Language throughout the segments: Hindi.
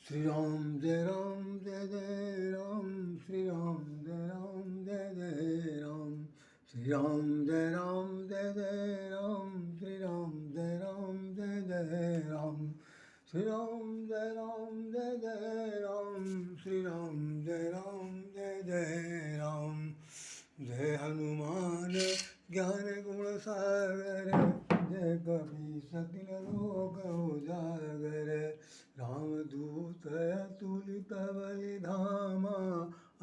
श्री राम जय जय राम, श्री राम जय जय राम, श्री राम जय जय राम, श्री राम जय जय राम, श्री राम जय जय राम, श्री राम जय जय राम। जय हनुमान ज्ञान गुण सागर, जय कपी सतिन लोक उजागर, रामदूत अतुलित बलि धामा,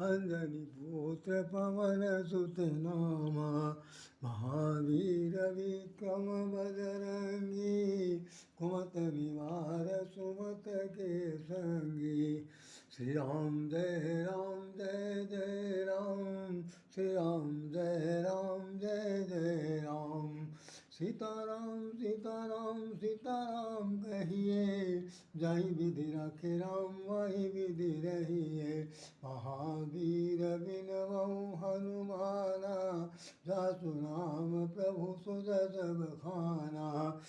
अंजनी पुत्र पवन सुत नामा, महावीर विक्रम बजरंगी, कुमत निवार सुमत के संगी। श्री राम जय जय राम, श्री राम जय जय राम। सीताराम सीताराम सीताराम कहिए, जहीं विधि रखे राम वहीं विधि रहिए। महावीर बिनवहु हनुमाना, जासु नाम प्रभु सुजस बखाना।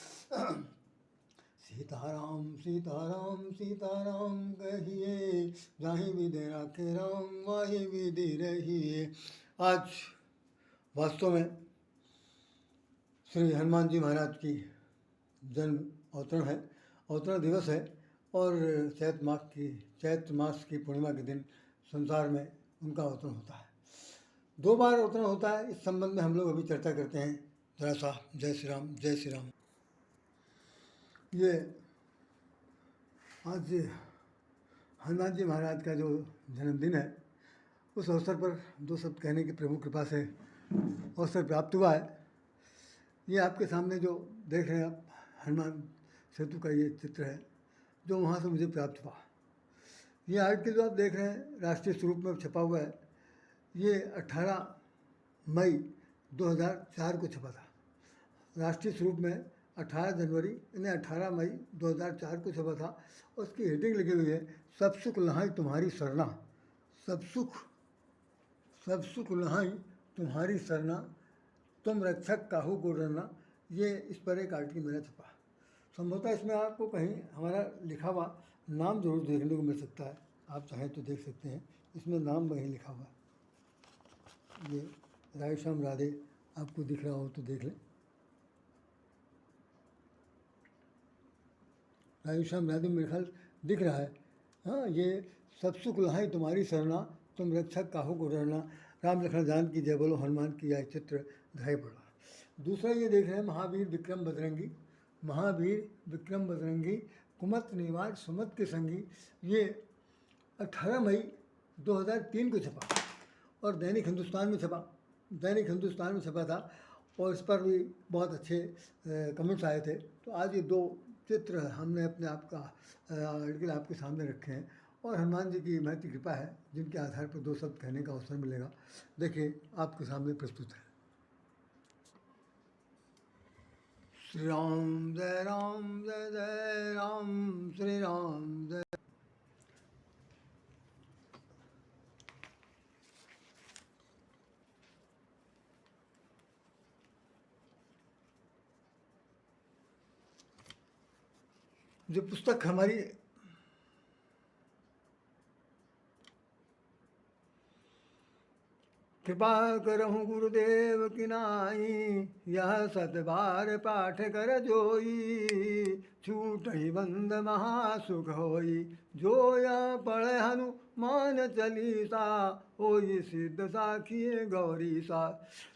सीताराम सीताराम सीताराम कहिए, जहीं विधि रखे राम वहीं विधि रहिए। आज वास्तव में श्री हनुमान जी महाराज की जन्म अवतरण है, अवतरण दिवस है। और चैत्र मास की पूर्णिमा के दिन संसार में उनका अवतरण होता है। 2 बार अवतरण होता है। इस संबंध में हम लोग अभी चर्चा करते हैं जरा सा। जय श्री राम जय श्री राम। ये आज हनुमान जी महाराज का जो जन्मदिन है, उस अवसर पर 2 शब्द कहने की प्रभु कृपा से अवसर प्राप्त हुआ है। ये आपके सामने जो देख रहे हैं आप, हनुमान सेतु का ये चित्र है जो वहाँ से मुझे प्राप्त हुआ। ये आर्टिकल जो आप देख रहे हैं राष्ट्रीय स्वरूप में छपा हुआ है। ये 18 मई 2004 को छपा था। राष्ट्रीय स्वरूप में 18 जनवरी यानी 18 मई 2004 को छपा था। उसकी हेडिंग लगी हुई है, सब सुख लहाई तुम्हारी सरना, सब सुख लहाई तुम्हारी सरना, तुम रक्षक काहू को डरना। ये इस पर एक आर्टिकल मेरा छपा। संभवतः इसमें आपको कहीं हमारा लिखा हुआ नाम जरूर देखने को मिल सकता है। आप चाहें तो देख सकते हैं, इसमें नाम वहीं लिखा हुआ है। ये राधेश्याम राधे आपको दिख रहा हो तो देख लें। राधेश्याम राधे मेरे ख्याल दिख रहा है। हाँ, ये सब सुख लहाई तुम्हारी सरना, तुम रक्षक काहू को डरना, राम लखन जान की जय बोलो हनुमान की। यह चित्र दिखाई पड़ रहा है। दूसरा ये देख रहे हैं महावीर विक्रम बजरंगी, महावीर विक्रम बजरंगी, कुमत निवार सुमत के संगी। ये 18 मई 2003 को छपा और दैनिक हिंदुस्तान में छपा था। और इस पर भी बहुत अच्छे कमेंट्स आए थे। तो आज ये 2 चित्र हमने अपने आप का आर्टिकल आपके सामने रखे हैं। और हनुमान जी की महती कृपा है जिनके आधार पर 2 शब्द कहने का अवसर मिलेगा। देखिए आपके सामने प्रस्तुत है। श्री राम जय जय राम, श्री राम जय। जो पुस्तक हमारी कृपा करहूँ गुरुदेव की नाई, यह 7 बार पाठ कर जोई, छूट ही बंद महासुख होई, जो यह पढ़े हनुमान चालीसा, होई सिद्ध साखी गौरी सा।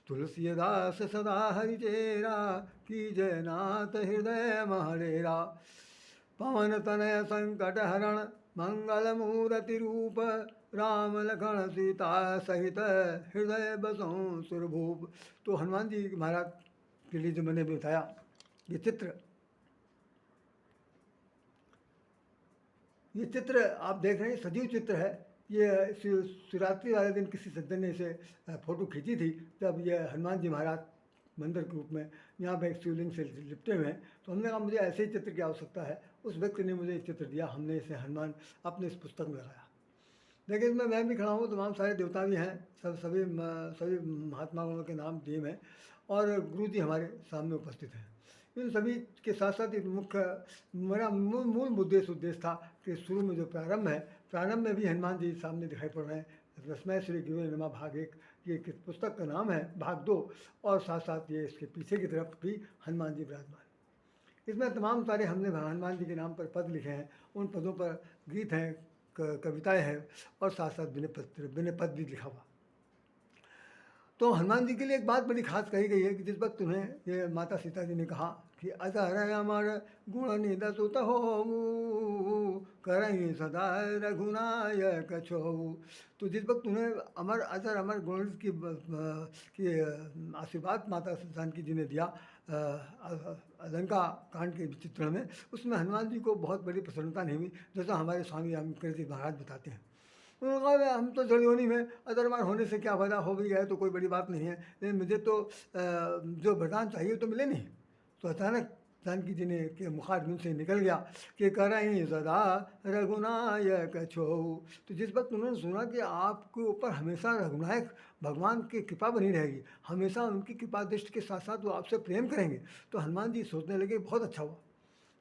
तुलसीदास सदा हरिचेरा, की जय नाथ हृदय महडेरा। पवन तनय संकट हरण, मंगल मूर्ति रूप, राम लखन सीता सहित, हृदय बसों सुरभूप। तो हनुमान जी महाराज के लिए जो मैंने बताया ये चित्र आप देख रहे हैं, सजीव चित्र है। ये शिवरात्रि वाले दिन किसी सज्जन ने इसे फोटो खींची थी, जब ये हनुमान जी महाराज मंदिर के रूप में यहाँ पे एक शिवलिंग से लिपटे हुए हैं। तो हमने कहा मुझे ऐसे ही चित्र की आवश्यकता है। उस व्यक्ति ने मुझे चित्र दिया, हमने इसे हनुमान अपने इस पुस्तक में लगाया। देखिए इसमें मैं भी खड़ा हूँ, तमाम सारे देवता भी हैं, सभी महात्माओं के नाम दिए हैं और गुरु जी हमारे सामने उपस्थित हैं। इन सभी के साथ साथ एक मुख्य मेरा मूल उद्देश्य था कि शुरू में जो प्रारंभ में भी हनुमान जी सामने दिखाई पड़ रहे हैं। रसमय श्री गुरु नमा भाग 1 ये पुस्तक का नाम है, भाग 2, और साथ साथ ये इसके पीछे की तरफ भी हनुमान जी विराजमान। इसमें तमाम सारे हमने हनुमान जी के नाम पर पद लिखे हैं, उन पदों पर गीत हैं, कविताएं हैं, और साथ साथ विनय पद भी लिखा हुआ। तो हनुमान जी के लिए एक बात बड़ी खास कही गई है कि जिस वक्त उन्हें ये माता सीता जी ने कहा कि अजर अमर गुण निदसुत हो करई सदा रघुनायक छो, तो जिस वक्त उन्हें अजर अमर गुण की आशीर्वाद माता जानकी जी ने दिया लंका कांड के चित्रण में, उसमें हनुमान जी को बहुत बड़ी प्रसन्नता नहीं हुई, जैसा हमारे स्वामी रामकृष्ण जी महाराज बताते हैं। उन्होंने कहा हम तो जड़योनी में अदरमान होने से क्या फायदा, हो भी गया तो कोई बड़ी बात नहीं है, लेकिन मुझे तो जो वरदान चाहिए तो मिले नहीं। तो अचानक जानकी जी ने के मुखारबिंद से निकल गया कि करई सदा रघुनायक छो। तो जिस वक्त उन्होंने सुना कि आपके ऊपर हमेशा रघुनायक भगवान की कृपा बनी रहेगी, हमेशा उनकी कृपा दृष्टि के साथ साथ वो आपसे प्रेम करेंगे, तो हनुमान जी सोचने लगे बहुत अच्छा हुआ,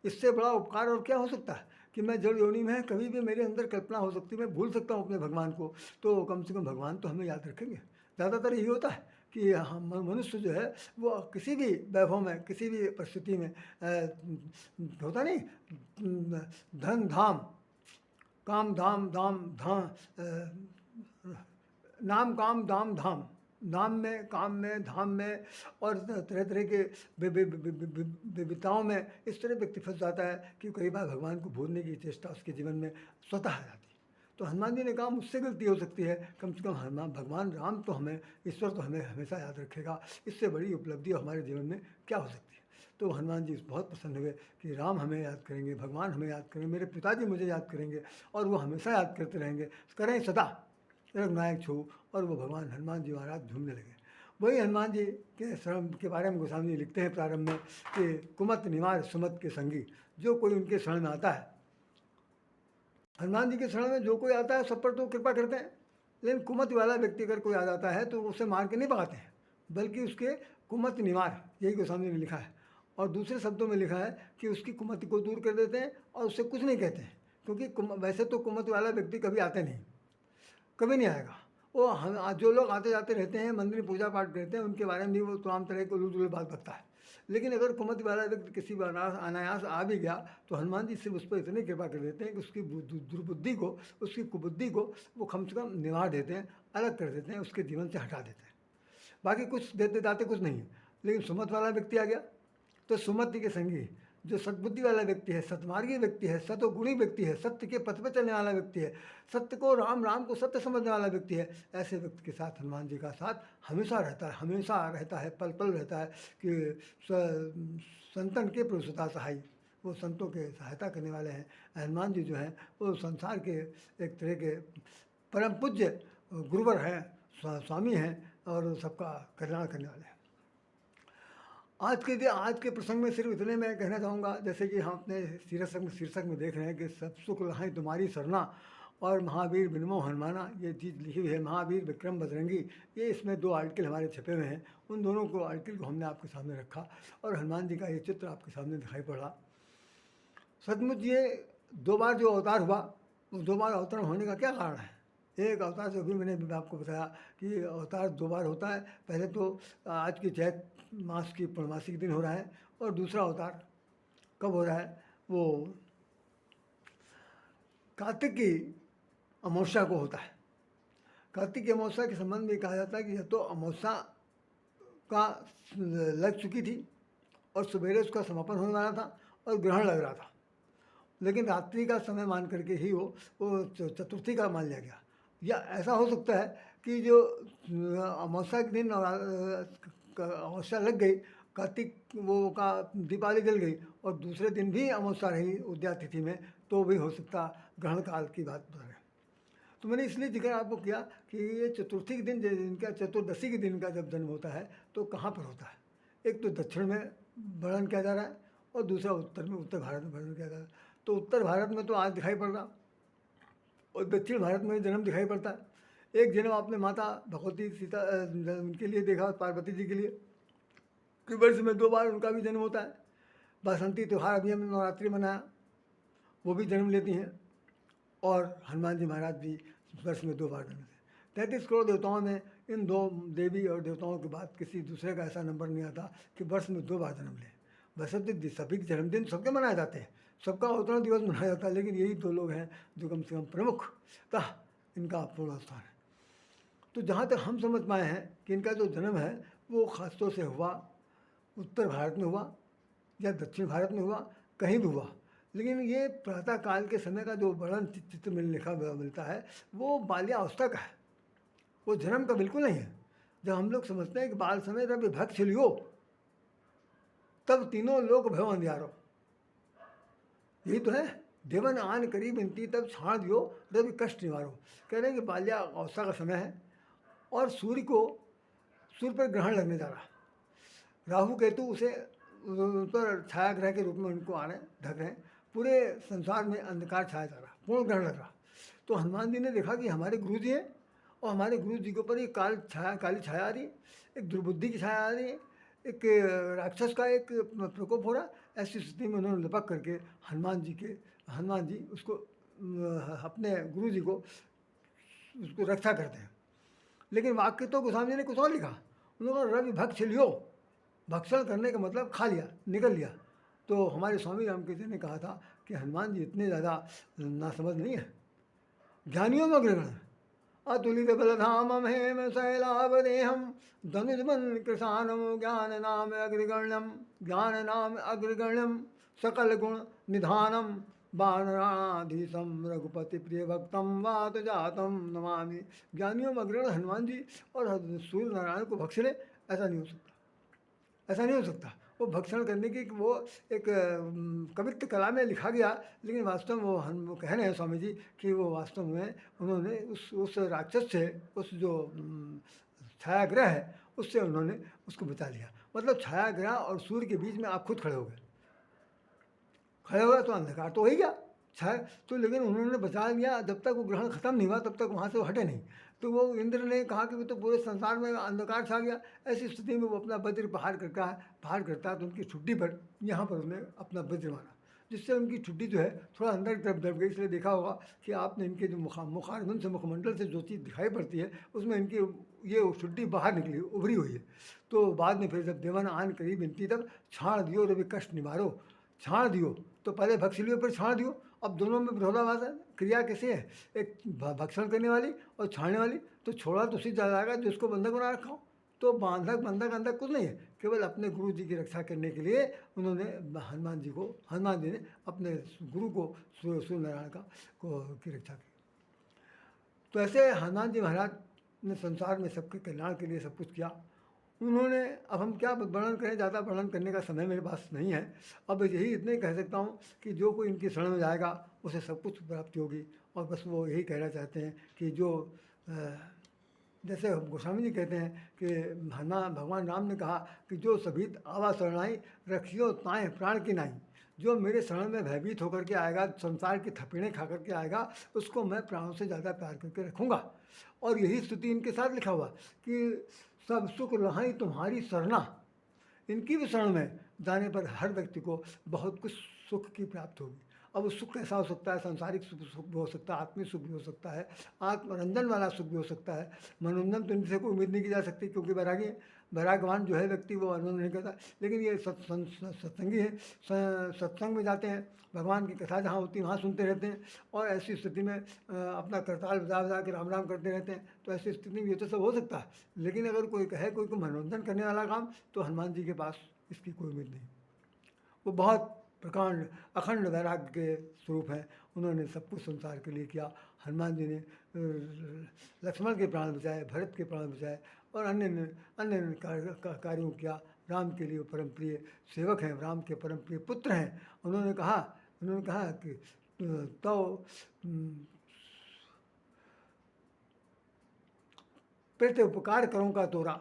इससे बड़ा उपकार और क्या हो सकता है कि मैं जड़ योनि में है, कभी भी मेरे अंदर कल्पना हो सकती है, मैं भूल सकता हूँ अपने भगवान को, तो कम से कम भगवान तो हमें याद रखेंगे। ज़्यादातर यही होता है कि हम मनुष्य जो है वो किसी भी वैभव में, किसी भी परिस्थिति में होता नहीं, धन धाम काम धाम धाम धाम नाम काम दाम धाम, नाम में, काम में, धाम में, और तरह तरह के विविधताओं में इस तरह व्यक्ति फंस जाता है कि कई बार भगवान को भूलने की चेष्टा उसके जीवन में स्वतः आ जाती है। तो हनुमान जी ने कहा मुझसे गलती हो सकती है, कम से कम हनुमान भगवान राम तो हमें, ईश्वर तो हमें हमेशा याद रखेगा, इससे बड़ी उपलब्धि हमारे जीवन में क्या हो सकती है। तो हनुमान जी बहुत प्रसन्न हुए कि राम हमें याद करेंगे, भगवान हमें याद करेंगे, मेरे पिताजी मुझे याद करेंगे, और वो हमेशा याद करते रहेंगे, करें सदा रघुनायक छो। और वो भगवान हनुमान जी महाराज झूमने लगे। वही हनुमान जी के शरण के बारे में गोस्वामी जी लिखते हैं प्रारंभ में कि कुमत निवार सुमत के संगी, जो कोई उनके शरण में आता है, हनुमान जी के शरण में जो कोई आता है सब पर तो कृपा करते हैं, लेकिन कुमत वाला व्यक्ति अगर कोई आ जाता है तो उसे मार के नहीं भगाते हैं, बल्कि उसके कुमत निवार, यही गोस्वामी ने लिखा है, और दूसरे शब्दों में लिखा है कि उसकी कुमति को दूर कर देते हैं और उससे कुछ नहीं कहते हैं, क्योंकि वैसे तो कुमत वाला व्यक्ति कभी आते नहीं, कभी नहीं आएगा। वो हम जो लोग आते जाते रहते हैं, मंदिर पूजा पाठ करते हैं, उनके बारे में भी वो तमाम तरह के उलझुल बात बताता है, लेकिन अगर कुमति वाला व्यक्ति किसी बार अनायास आ भी गया तो हनुमान जी सिर्फ उस पर इतनी कृपा कर देते हैं कि उसकी दुर्बुद्धि को, उसकी कुबुद्धि को वो कम से कम निवार देते हैं, अलग कर देते हैं, उसके जीवन से हटा देते हैं। बाकी कुछ देते दाते कुछ नहीं है। लेकिन सुमत वाला व्यक्ति आ गया तो सुमति के संगी, जो सद्बुद्धि वाला व्यक्ति है, सतमार्गी व्यक्ति है, सतोगुणी व्यक्ति है, सत्य के पथ पर चलने वाला व्यक्ति है, सत्य को राम, राम को सत्य समझने वाला व्यक्ति है, ऐसे व्यक्ति के साथ हनुमान जी का साथ हमेशा रहता है, हमेशा रहता है, पल पल रहता है कि संतन के प्रभुसुता सहाय, वो संतों के सहायता करने वाले हैं। हनुमान जी जो हैं वो संसार के एक तरह के परम पूज्य गुरुवर हैं, स्वामी हैं, और सबका कल्याण करने वाले हैं। आज के प्रसंग में सिर्फ इतने मैं कहना चाहूँगा, जैसे कि हम अपने शीर्षक में देख रहे हैं कि सब सुख लहाई तुम्हारी सरना और महावीर बिनमो हनुमाना, ये चीज़ लिखी हुई है, महावीर विक्रम बजरंगी, ये इसमें 2 आर्टिकल हमारे छपे हुए हैं। उन दोनों को आर्टिकल को हमने आपके सामने रखा और हनुमान जी का ये चित्र आपके सामने दिखाई पड़ा। सचमुच ये 2 बार जो अवतार हुआ, उस 2 बार अवतरण होने का क्या कारण है? एक अवतार जो भी मैंने आपको बताया कि अवतार 2 बार होता है, पहले तो आज की चैत मास की पूर्णमासी के दिन हो रहा है, और दूसरा अवतार कब हो रहा है, वो कार्तिक की अमावस्या को होता है। कार्तिक की अमावस्या के संबंध में कहा जाता है कि यह तो अमावस्या का लग चुकी थी और सवेरे उसका समापन होने वाला था और ग्रहण लग रहा था, लेकिन रात्रि का समय मान करके ही वो चतुर्थी का मान लिया गया। या ऐसा हो सकता है कि जो अमावस्या के दिन अमावस्या लग गई, कार्तिक वो का दीपावली जल गई और दूसरे दिन भी अमावस्या रही उद्या तिथि में, तो भी हो सकता ग्रहण काल की बात बता रहे। तो मैंने इसलिए जिक्र आपको किया कि ये चतुर्थी के दिन जिनका, चतुर्दशी के दिन का जब जन्म होता है तो कहाँ पर होता है? एक तो दक्षिण में वर्णन किया जा रहा है और दूसरा उत्तर में, उत्तर भारत में वर्णन किया जा रहा है। तो उत्तर भारत में तो आज दिखाई पड़ रहा और दक्षिण भारत में जन्म दिखाई पड़ता है। एक जन्म आपने माता भगवती सीता उनके लिए देखा, पार्वती जी के लिए, कि वर्ष में 2 बार उनका भी जन्म होता है। बासंती त्यौहार अभी हमने नवरात्रि मनाया, वो भी जन्म लेती हैं। और हनुमान जी महाराज भी वर्ष में 2 बार जन्म लेते हैं। 33 करोड़ देवताओं में इन 2 देवी और देवताओं के बाद किसी दूसरे का ऐसा नंबर नहीं आता कि वर्ष में 2 बार जन्म लें। वैसे तो सभी के जन्मदिन सबके मनाए जाते हैं, सबका अवतरण दिवस मनाया जाता है, लेकिन यही 2 लोग हैं जो कम से कम प्रमुखतः इनका पूर्ण स्थान है। तो जहाँ तक हम समझ पाए हैं कि इनका जो जन्म है वो खासतौर से हुआ उत्तर भारत में हुआ या दक्षिण भारत में हुआ, कहीं भी हुआ, लेकिन ये प्रातः काल के समय का जो वर्णन चित्र में लिखा मिलता है वो बाल्यावस्था का है, वो जन्म का बिल्कुल नहीं है। जब हम लोग समझते हैं कि बाल समय रवि भक्त लियो तब तीनों लोग भय अंधियारो, यही तो है। देवन आन करीब इंती तब छाड़ दियो रवि कष्ट निवारो। कह रहे हैं कि बाल्यावस्था का समय है और सूर्य पर ग्रहण लगने जा रहा है। राहु केतु उसे पर छाया ग्रह के रूप में उनको आ रहे हैं, ढक रहे हैं। पूरे संसार में अंधकार छाया जा रहा, पूर्ण ग्रहण लग रहा। तो हनुमान जी ने देखा कि हमारे गुरु जी हैं और हमारे गुरु जी के ऊपर एक काली छाया आ रही है, एक दुर्बुद्धि की छाया आ रही है, एक राक्षस का एक प्रकोप हो रहा। ऐसी स्थिति में उन्होंने लपक करके हनुमान जी उसको अपने गुरु जी को उसको रक्षा करते हैं। लेकिन वाक्य तो गोस्वामी जी ने कुछ और लिखा। उन्होंने रवि भक्त लियो, भक्षण करने का मतलब खा लिया, निकल लिया। तो हमारे स्वामी रामकृष्ण जी ने कहा था कि हनुमान जी इतने ज़्यादा नासमझ नहीं है। ज्ञानियों में अग्रगण, अतुलित बलधामम हेम शैलावदेहम धनुजबन कृषाणम ज्ञान नाम अग्रगण्यम सकल गुण निधानम वानराधीशम रघुपति प्रिय भक्तम वात जातम नमामि। ज्ञानियों में अग्रगण हनुमान जी और सूर्य नारायण को भक्षणे, ऐसा नहीं हो सकता, ऐसा नहीं हो सकता। वो भक्षण करने की वो एक कवित्व कला में लिखा गया, लेकिन वास्तव में वो कह रहे हैं स्वामी जी कि वो वास्तव में उन्होंने उस राक्षस से, उस जो छायाग्रह है उससे उन्होंने उसको बचा लिया। मतलब छायाग्रह और सूर्य के बीच में आप खुद खड़े हो गए, तो अंधकार तो हो ही गया छाया तो, लेकिन उन्होंने बचा लिया। जब तक वो ग्रहण खत्म नहीं हुआ तब तक वहाँ से वो हटे नहीं। तो वो इंद्र ने कहा कि वो तो पूरे संसार में अंधकार छा गया। ऐसी स्थिति में वो अपना वज्र प्रहार करता है तो उनकी ठुड्डी पर यहाँ पर उन्हें अपना वज्र मारा, जिससे उनकी ठुड्डी जो है थोड़ा अंदर की तरफ दब गई। इसलिए देखा होगा कि आपने इनके जो मुखारबंद से मुखमंडल से जो चीज़ दिखाई पड़ती है उसमें इनकी ये ठुड्डी बाहर निकली, उभरी हुई है। तो बाद में फिर जब देवन आन करीब इनती तब छाड़ दियो रवि कष्ट निवारो, छाड़ दियो तो पहले भक्ष लियो फिर छाड़ दियो। अब दोनों में विरोधाभास है, क्रिया कैसे है, एक भक्षण करने वाली और छाड़ने वाली। तो छोड़ा तो उसी जाएगा जिसको बंधक बना रखा हो। तो बंधक अंधक कुछ नहीं है, केवल अपने गुरु जी की रक्षा करने के लिए उन्होंने हनुमान जी ने अपने गुरु को सूर्य नारायण की रक्षा की। तो ऐसे हनुमान जी महाराज ने संसार में सबके कल्याण के लिए सब कुछ किया उन्होंने। अब हम क्या वर्णन करें, ज़्यादा वर्णन करने का समय मेरे पास नहीं है। अब यही इतने कह सकता हूँ कि जो कोई इनकी शरण में जाएगा उसे सब कुछ प्राप्ति होगी। और बस वो यही कहना चाहते हैं कि जो जैसे गोस्वामी जी कहते हैं कि भगवान राम ने कहा कि जो सभी आवा शरणाई रखियो ताएँ प्राण की नाई। जो मेरे शरण में भयभीत होकर के आएगा, संसार की थपेड़ें खा करके आएगा, उसको मैं प्राणों से ज़्यादा प्यार करके रखूँगा। और यही स्तुति इनके साथ लिखा हुआ कि सब सुख रहाई तुम्हारी शरणा। इनकी भी शरण में जाने पर हर व्यक्ति को बहुत कुछ सुख की प्राप्ति होगी। अब वो सुख कैसा हो सकता है, सांसारिक सुख भी हो सकता है, आत्मिक सुख भी हो सकता है, आत्मरंजन वाला सुख भी हो सकता है। मनोरंजन तो इनसे कोई उम्मीद नहीं की जा सकती, क्योंकि वैराग्यवान जो है व्यक्ति वो आनंद नहीं करता। लेकिन ये सत्संगी है, सत्संग में जाते हैं, भगवान की कथा जहाँ होती है वहाँ सुनते रहते हैं और ऐसी स्थिति में अपना करताल बजा के राम राम करते रहते हैं। तो ऐसी स्थिति में ये तो सब हो सकता है। लेकिन अगर कोई कहे कोई को मनोरंजन करने वाला काम, तो हनुमान जी के पास इसकी कोई उम्मीद नहीं। वो बहुत प्रकांड अखंड वैराग्य के स्वरूप हैं। उन्होंने सब कुछ संसार के लिए किया। हनुमान जी ने लक्ष्मण के प्राण बचाए, भरत के प्राण बचाए और अन्य कार्यों किया। राम के लिए परम प्रिय सेवक हैं, राम के परम प्रिय पुत्र हैं। उन्होंने कहा कि तो प्रति उपकार करूँ का तोरा।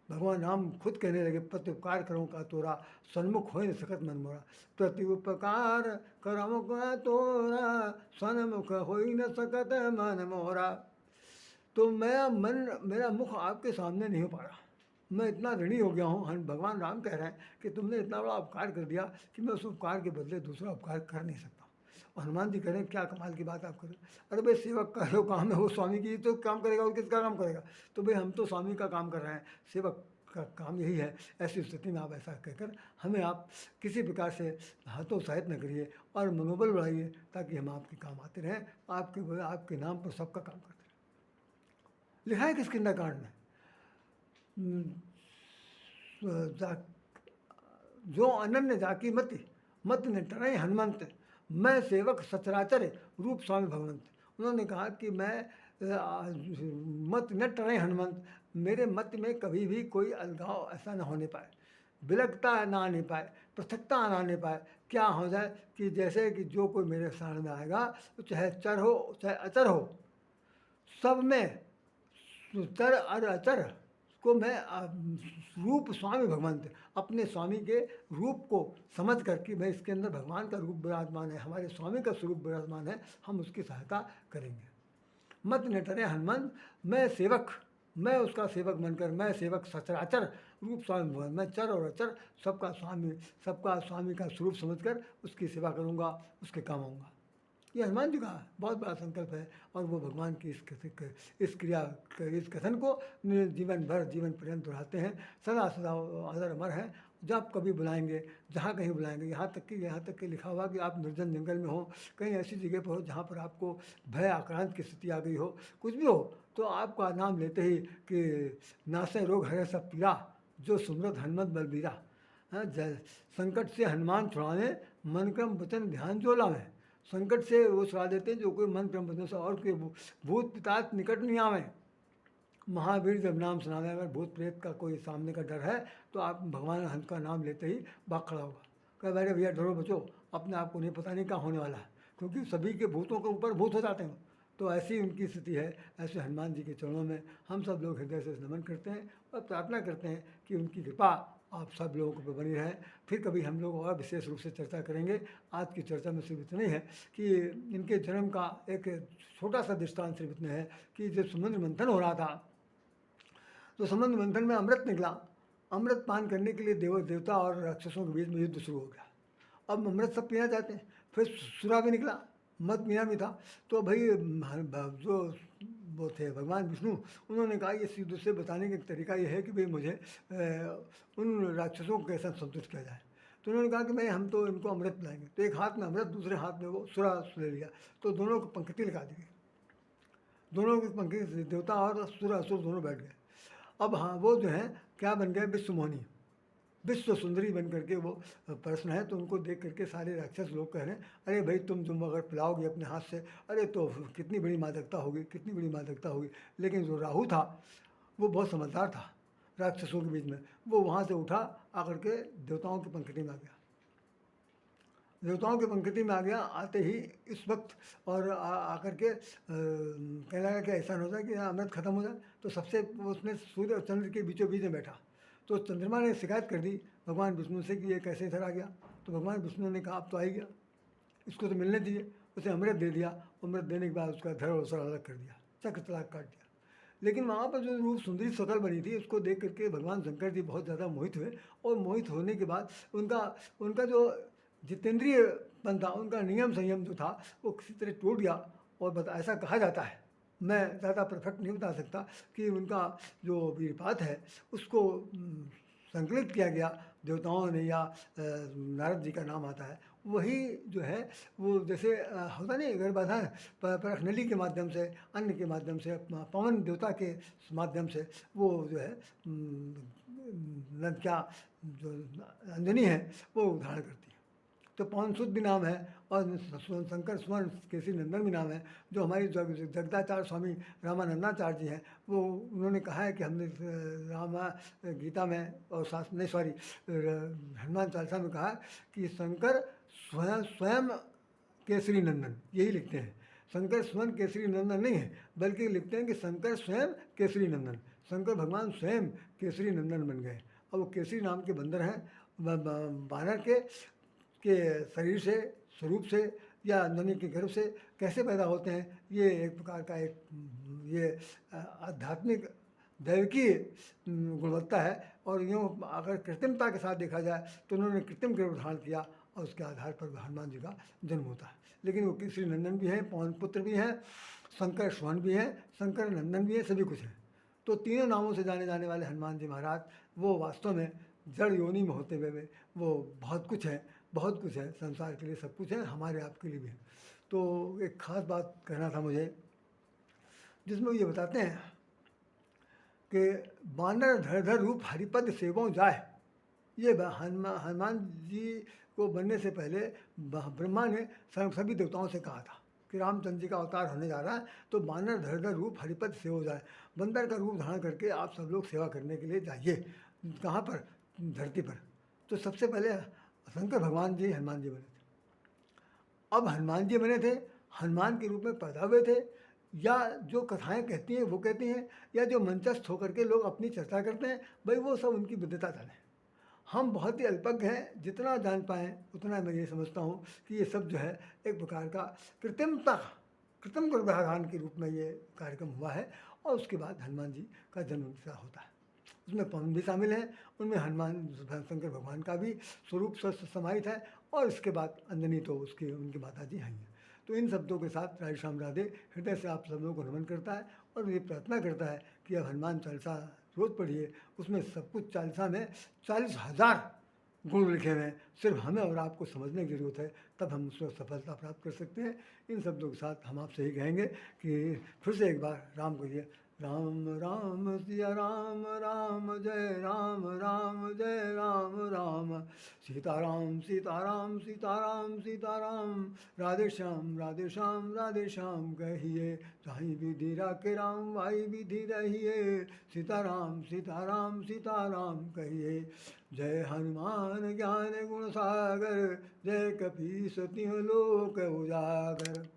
भगवान राम खुद कहने लगे, प्रति उपकार करूँ का तोरा, सन्मुख हो न सकत मन मोरा। प्रति उपकार करूँ का तोरा, सन्मुख हो न सकत मन मोरा। तो मेरा मुख आपके सामने नहीं हो पा रहा, मैं इतना ऋणी हो गया हूँ। हम भगवान राम कह रहे हैं कि तुमने इतना बड़ा उपकार कर दिया कि मैं उस उपकार के बदले दूसरा उपकार कर नहीं सकता। और हनुमान जी कह रहे हैं क्या कमाल की बात आप करें। अरे भाई सेवक का जो काम है वो स्वामी की तो काम करेगा और किसका काम करेगा। तो भाई हम तो स्वामी का काम कर रहे हैं, सेवक का काम यही है। ऐसी स्थिति में आप ऐसा कहकर हमें आप किसी प्रकार से हतोत्साहित न करिए और मनोबल बढ़ाइए, ताकि हम आपके काम आते रहें, आपके नाम पर सबका काम करते रहें। लिखा है किष्किंधा कांड में, जो अनन्य जाकी मति मत ने टरई हनुमंत, मैं सेवक सचराचर रूप स्वामी भगवंत। उन्होंने कहा कि मैं मत न टरई हनुमंत, मेरे मत में कभी भी कोई अलगाव ऐसा न होने पाए, विलगता ना आने पाए, पृथकता ना आने पाए। क्या हो जाए कि जैसे कि जो कोई मेरे शरण में आएगा, तो चाहे चर हो चाहे अचर हो, सब में चर और अचर को मैं रूप स्वामी भगवंत, अपने स्वामी के रूप को समझ कर कि मैं इसके अंदर भगवान का रूप विराजमान है, हमारे स्वामी का स्वरूप विराजमान है, हम उसकी सहायता करेंगे। मत न टरे हनुमान, मैं सेवक, मैं उसका सेवक बनकर, मैं सेवक सचराचर रूप स्वामी भगवान, मैं चर और अचर सबका स्वामी का स्वरूप समझकर उसकी सेवा करूँगा, उसके काम आऊँगा। ये हनुमान जी का बहुत बड़ा संकल्प है और वो भगवान की इस क्रिया इस कथन को जीवन पर्यंत दोहराते हैं, सदा सदा अजर अमर है। जब कभी बुलाएंगे, जहाँ कहीं बुलाएंगे, यहाँ तक कि लिखा हुआ कि आप निर्जन जंगल में हो, कहीं ऐसी जगह पर हो जहाँ पर आपको भय आक्रांत की स्थिति आ गई हो, कुछ भी हो, तो आपका नाम लेते ही कि नासे रोग हरे सब पीरा, जो सुमरत हनुमत बलबीरा। संकट से हनुमान छुड़ावे, मन क्रम वचन ध्यान जो लावे। संकट से वो छुड़ा देते हैं जो कोई मन क्रम वचन से, और कोई भूत पिताच निकट नहीं आवे। महावीर जब नाम सुनावे, अगर भूत प्रेत का कोई सामने का डर है तो आप भगवान हंस का नाम लेते ही भाग खड़ा होगा, कह अरे भैया डरो बचो, अपने आप को नहीं पता नहीं क्या होने वाला है, क्योंकि सभी के भूतों के ऊपर भूत हो जाते हैं। तो ऐसी उनकी स्थिति है। ऐसे हनुमान जी के चरणों में हम सब लोग हृदय से नमन करते हैं और प्रार्थना करते हैं कि उनकी कृपा आप सब लोगों पर बनी रहे। फिर कभी हम लोग और विशेष रूप से चर्चा करेंगे। आज की चर्चा में सिर्फ इतना ही है कि इनके जन्म का एक छोटा सा दृष्टांत सिर्फ इतना है कि जब समुद्र मंथन हो रहा था, तो समुद्र मंथन में अमृत निकला। अमृत पान करने के लिए देवता और राक्षसों के बीच में युद्ध शुरू हो गया। अब अमृत सब पीना चाहते हैं, फिर सुरा भी निकला, मत पीना भी था। तो भाई जो वो थे भगवान विष्णु, उन्होंने कहा इस युद्ध से बचाने का तरीका ये है कि भाई मुझे उन राक्षसों को कैसा संतुष्ट किया जाए। तो उन्होंने कहा कि हम तो इनको अमृत पिलाएंगे। तो एक हाथ में अमृत, दूसरे हाथ में वो सुरा ले लिया, तो दोनों को पंक्ति लगा दी गई। दोनों की पंक्ति, देवता और सुर असुर दोनों बैठ गए। अब हाँ, वो जो है क्या बन गए, विश्व मोहिनी, विश्व सुंदरी बन करके वो प्रश्न है। तो उनको देख करके सारे राक्षस लोग कह रहे हैं अरे भाई तुम अगर पिलाओगे अपने हाथ से, अरे तो कितनी बड़ी मादकता होगी, कितनी बड़ी मादकता होगी। लेकिन जो राहु था वो बहुत समझदार था राक्षसों के बीच में, वो वहाँ से उठा आकर के देवताओं की पंक्ति में आ गया। देवताओं की पंक्ति में आ गया, आते ही इस वक्त और आकर के कहने लगा कि ऐसा न हो जाए कि अमृत खत्म हो जाए। तो सबसे उसने सूर्य और चंद्र के बीचों बीच में बैठा। तो चंद्रमा ने शिकायत कर दी भगवान विष्णु से कि ये कैसे इधर आ गया। तो भगवान विष्णु ने कहा अब तो आ ही गया, इसको तो मिलने दीजिए। उसे अमृत दे दिया। अमृत देने के बाद उसका धड़ और सर अलग कर दिया, चक्र तलाक काट दिया। लेकिन वहाँ पर जो रूप सुंदरी शकल बनी थी, उसको देख करके भगवान शंकर जी बहुत ज़्यादा मोहित हुए। और मोहित होने के बाद उनका जो जितेंद्रियपन था, उनका नियम संयम जो था वो किसी तरह टूट गया। और ऐसा कहा जाता है, मैं ज़्यादा परफेक्ट नहीं बता सकता, कि उनका जो वीरपात है उसको संकलित किया गया देवताओं ने, या नारद जी का नाम आता है। वही जो है वो जैसे होता नहीं गर्भाधान परखनली के माध्यम से, अन्न के माध्यम से, पवन देवता के माध्यम से वो जो है क्या जो अंजनी है वो धारण करती है। तो पवन शुद्ध भी नाम है और शंकर स्वर्ण केसरी नंदन भी नाम है। जो हमारी जगदाचार्य स्वामी रामानंदाचार्य जी हैं, वो उन्होंने कहा है कि हमने रामा गीता में और शास्त्र नहीं सॉरी हनुमान चालीसा में कहा कि शंकर स्वयं केसरी नंदन, यही लिखते हैं। शंकर स्वयं केसरी नंदन नहीं है, बल्कि लिखते हैं कि शंकर स्वयं केसरी नंदन। शंकर भगवान स्वयं केसरी नंदन बन गए। अब वो केसरी नाम के बंदर हैं, बानर के शरीर से, स्वरूप से, या ननी के गर्भ से कैसे पैदा होते हैं, ये एक प्रकार का एक ये आध्यात्मिक दैविकी गुणवत्ता है। और यूँ अगर कृत्रिमता के साथ देखा जाए तो उन्होंने कृत्रिम के रूप धारण किया और उसके आधार पर हनुमान जी का जन्म होता है। लेकिन वो श्री नंदन भी हैं, पवन पुत्र भी हैं, शंकर सुहन भी हैं, शंकर नंदन भी हैं, सभी कुछ हैं। तो तीनों नामों से जाने जाने वाले हनुमान जी महाराज वो वास्तव में जड़ योनि में होते हुए वो बहुत कुछ है, बहुत कुछ है, संसार के लिए सब कुछ है, हमारे आपके लिए भी है। तो एक ख़ास बात कहना था मुझे, जिसमें वो ये बताते हैं कि बानर धर धर रूप हरिपद सेवों जाए। ये हनुमान जी को बनने से पहले ब्रह्मा ने सभी देवताओं से कहा था कि रामचंद्र जी का अवतार होने जा रहा है, तो बानर धर धर रूप हरिपद सेव हो जाए, बंदर का रूप धारण करके आप सब लोग सेवा करने के लिए जाइए। कहाँ पर? धरती पर। तो सबसे पहले शंकर भगवान जी हनुमान जी बने थे। अब हनुमान जी बने थे, हनुमान के रूप में पैदा हुए थे, या जो कथाएं कहती हैं वो कहती हैं, या जो मंचस्थ होकर के लोग अपनी चर्चा करते हैं, भाई वो सब उनकी विद्वता जाने। हम बहुत ही अल्पज्ञ हैं, जितना जान पाएँ उतना मैं ये समझता हूँ कि ये सब जो है एक प्रकार का कृत्रिम गर्भाधान के रूप में ये कार्यक्रम हुआ है। और उसके बाद हनुमान जी का जन्म उनका होता है, उसमें पवन भी शामिल है, उनमें हनुमान शंकर भगवान का भी स्वरूप समाहित है। और इसके बाद अंजनी तो उसकी उनकी माता जी हैं। तो इन शब्दों के साथ राधे श्याम राधे हृदय से आप सब लोगों को नमन करता है और ये प्रार्थना करता है कि अब हनुमान चालीसा रोज़ पढ़िए, उसमें सब कुछ चालीसा में 40,000 गुण लिखे हुए हैं, सिर्फ हमें और आपको समझने की ज़रूरत है, तब हम उसमें सफलता प्राप्त कर सकते हैं। इन शब्दों के साथ हम आपसे ही कहेंगे कि फिर से एक बार राम कहिए, राम राम सिया राम राम जय राम राम जय राम राम, सीताराम सीताराम सीताराम सीताराम, राधे श्याम राधे श्याम राधे श्याम कहिए, जहीं विधि राखे राम वाई विधि रहिए, सीताराम सीताराम सीताराम कहिए। जय हनुमान ज्ञान गुण सागर, जय कपीस तिहुँ लोक उजागर।